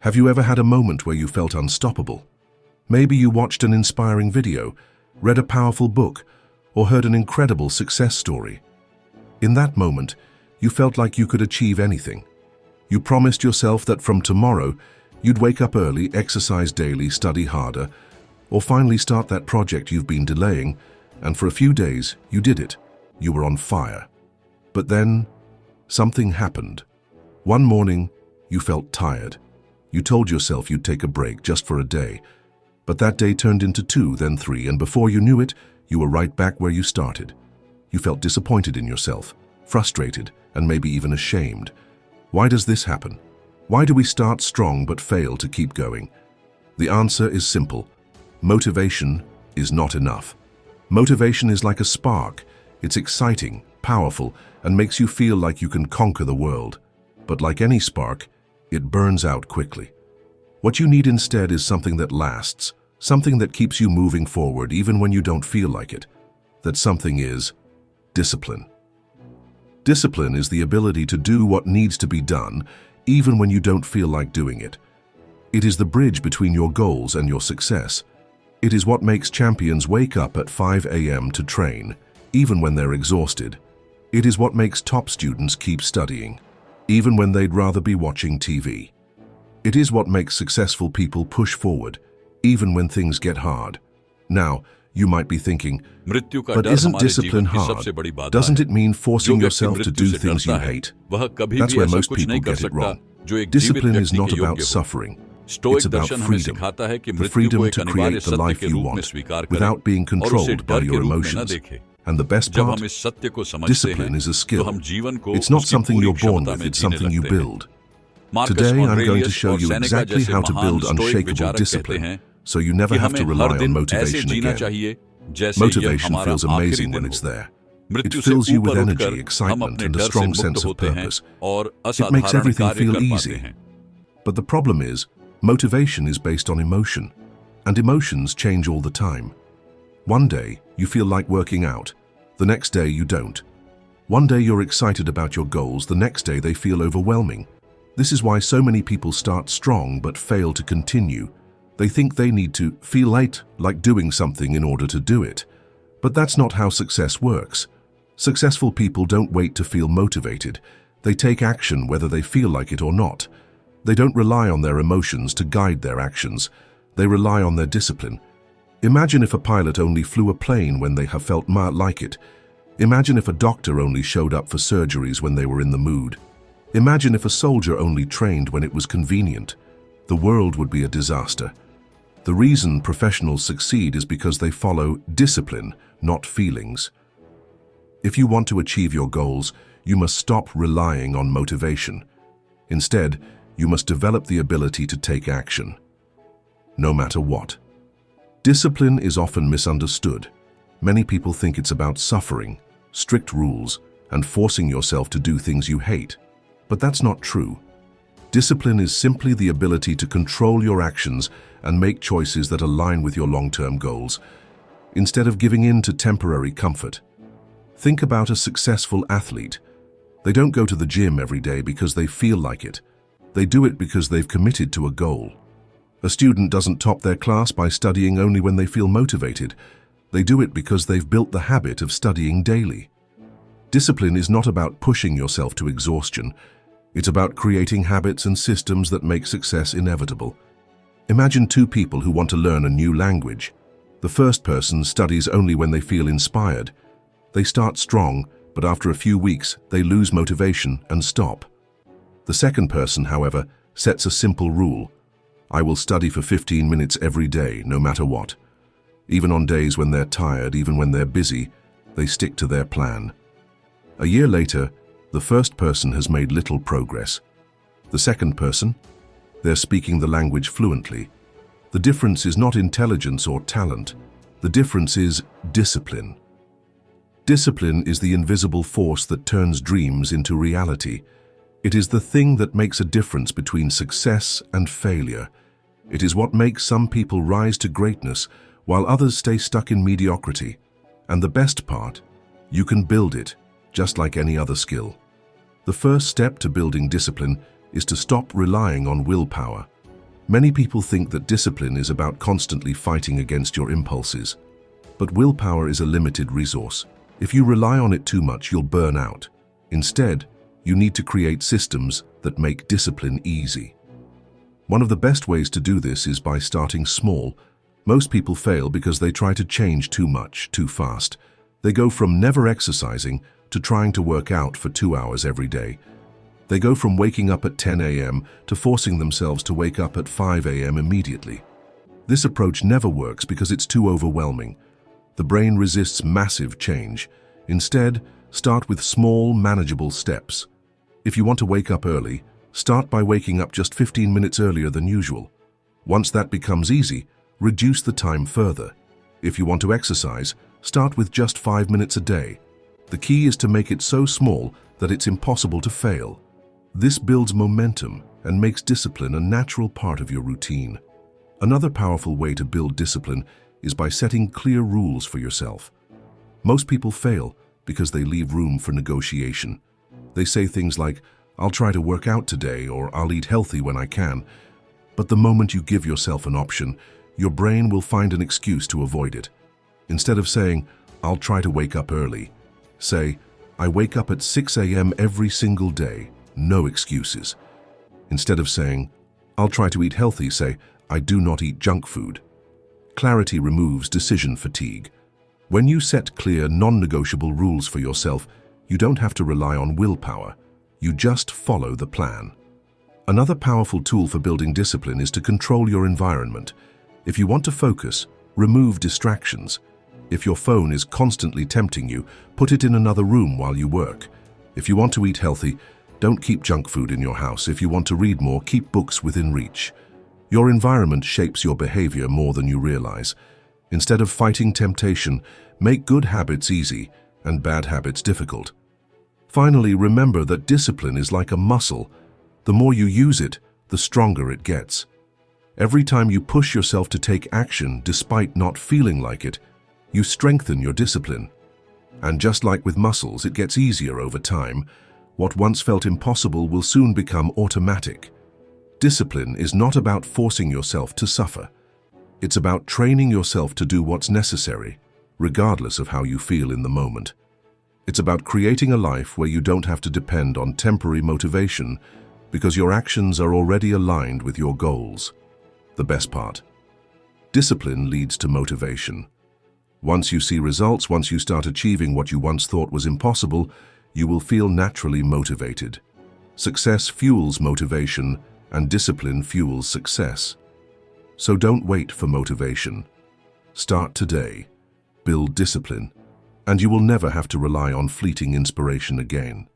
Have you ever had a moment where you felt unstoppable? Maybe you watched an inspiring video, read a powerful book, or heard an incredible success story. In that moment, you felt like you could achieve anything. You promised yourself that from tomorrow, you'd wake up early, exercise daily, study harder, or finally start that project you've been delaying, and for a few days, you did it. You were on fire. But then, something happened. One morning, you felt tired. You told yourself you'd take a break just for a day. But that day turned into 2, then 3, and before you knew it, you were right back where you started. You felt disappointed in yourself, frustrated, and maybe even ashamed. Why does this happen? Why do we start strong but fail to keep going? The answer is simple. Motivation is not enough. Motivation is like a spark. It's exciting, powerful, and makes you feel like you can conquer the world. But like any spark, it burns out quickly. What you need instead is something that lasts, something that keeps you moving forward even when you don't feel like it. That something is discipline. Discipline is the ability to do what needs to be done even when you don't feel like doing it. It is the bridge between your goals and your success. It is what makes champions wake up at 5 a.m. to train, even when they're exhausted. It is what makes top students keep studying, even when they'd rather be watching TV. It is what makes successful people push forward, even when things get hard. Now, you might be thinking, but isn't discipline hard? Doesn't it mean forcing yourself to do things you hate? That's where most people get it wrong. Discipline is not about suffering. It's about freedom. The freedom to create the life you want, without being controlled by your emotions. And the best part? Discipline is a skill. It's not something you're born with, it's something you build. Today, I'm going to show you exactly how to build unshakable discipline, so you never have to rely on motivation again. Motivation feels amazing when it's there. It fills you with energy, excitement, and a strong sense of purpose. It makes everything feel easy. But the problem is, motivation is based on emotion, and emotions change all the time. One day, you feel like working out. The next day, you don't. One day, you're excited about your goals. The next day, they feel overwhelming. This is why so many people start strong but fail to continue. They think they need to feel like doing something in order to do it. But that's not how success works. Successful people don't wait to feel motivated. They take action whether they feel like it or not. They don't rely on their emotions to guide their actions. They rely on their discipline. Imagine if a pilot only flew a plane when they have felt like it. Imagine if a doctor only showed up for surgeries when they were in the mood. Imagine if a soldier only trained when it was convenient. The world would be a disaster. The reason professionals succeed is because they follow discipline, not feelings. If you want to achieve your goals, you must stop relying on motivation. Instead, you must develop the ability to take action, no matter what. Discipline is often misunderstood. Many people think it's about suffering, strict rules, and forcing yourself to do things you hate. But that's not true. Discipline is simply the ability to control your actions and make choices that align with your long-term goals, instead of giving in to temporary comfort. Think about a successful athlete. They don't go to the gym every day because they feel like it. They do it because they've committed to a goal. A student doesn't top their class by studying only when they feel motivated. They do it because they've built the habit of studying daily. Discipline is not about pushing yourself to exhaustion. It's about creating habits and systems that make success inevitable. Imagine 2 people who want to learn a new language. The first person studies only when they feel inspired. They start strong, but after a few weeks, they lose motivation and stop. The second person, however, sets a simple rule. I will study for 15 minutes every day, no matter what. Even on days when they're tired, even when they're busy, they stick to their plan. A year later, the first person has made little progress. The second person, they're speaking the language fluently. The difference is not intelligence or talent. The difference is discipline. Discipline is the invisible force that turns dreams into reality. It is the thing that makes a difference between success and failure. It is what makes some people rise to greatness while others stay stuck in mediocrity. And the best part, you can build it, just like any other skill. The first step to building discipline is to stop relying on willpower. Many people think that discipline is about constantly fighting against your impulses. But willpower is a limited resource. If you rely on it too much, you'll burn out. Instead, you need to create systems that make discipline easy. One of the best ways to do this is by starting small. Most people fail because they try to change too much, too fast. They go from never exercising to trying to work out for 2 hours every day. They go from waking up at 10 a.m. to forcing themselves to wake up at 5 a.m. immediately. This approach never works because it's too overwhelming. The brain resists massive change. Instead, start with small, manageable steps. If you want to wake up early, start by waking up just 15 minutes earlier than usual. Once that becomes easy, reduce the time further. If you want to exercise, start with just 5 minutes a day. The key is to make it so small that it's impossible to fail. This builds momentum and makes discipline a natural part of your routine. Another powerful way to build discipline is by setting clear rules for yourself. Most people fail because they leave room for negotiation. They say things like, "I'll try to work out today," or "I'll eat healthy when I can." But the moment you give yourself an option, your brain will find an excuse to avoid it. Instead of saying, "I'll try to wake up early," say, "I wake up at 6 a.m. every single day, no excuses." Instead of saying, "I'll try to eat healthy," say, "I do not eat junk food." Clarity removes decision fatigue. When you set clear, non-negotiable rules for yourself, you don't have to rely on willpower. You just follow the plan. Another powerful tool for building discipline is to control your environment. If you want to focus, remove distractions. If your phone is constantly tempting you, put it in another room while you work. If you want to eat healthy, don't keep junk food in your house. If you want to read more, keep books within reach. Your environment shapes your behavior more than you realize. Instead of fighting temptation, make good habits easy and bad habits difficult. Finally, remember that discipline is like a muscle. The more you use it, the stronger it gets. Every time you push yourself to take action despite not feeling like it, you strengthen your discipline. And just like with muscles, it gets easier over time. What once felt impossible will soon become automatic. Discipline is not about forcing yourself to suffer. It's about training yourself to do what's necessary, regardless of how you feel in the moment. It's about creating a life where you don't have to depend on temporary motivation because your actions are already aligned with your goals. The best part: discipline leads to motivation. Once you see results, once you start achieving what you once thought was impossible, you will feel naturally motivated. Success fuels motivation, and discipline fuels success. So don't wait for motivation. Start today, build discipline, and you will never have to rely on fleeting inspiration again.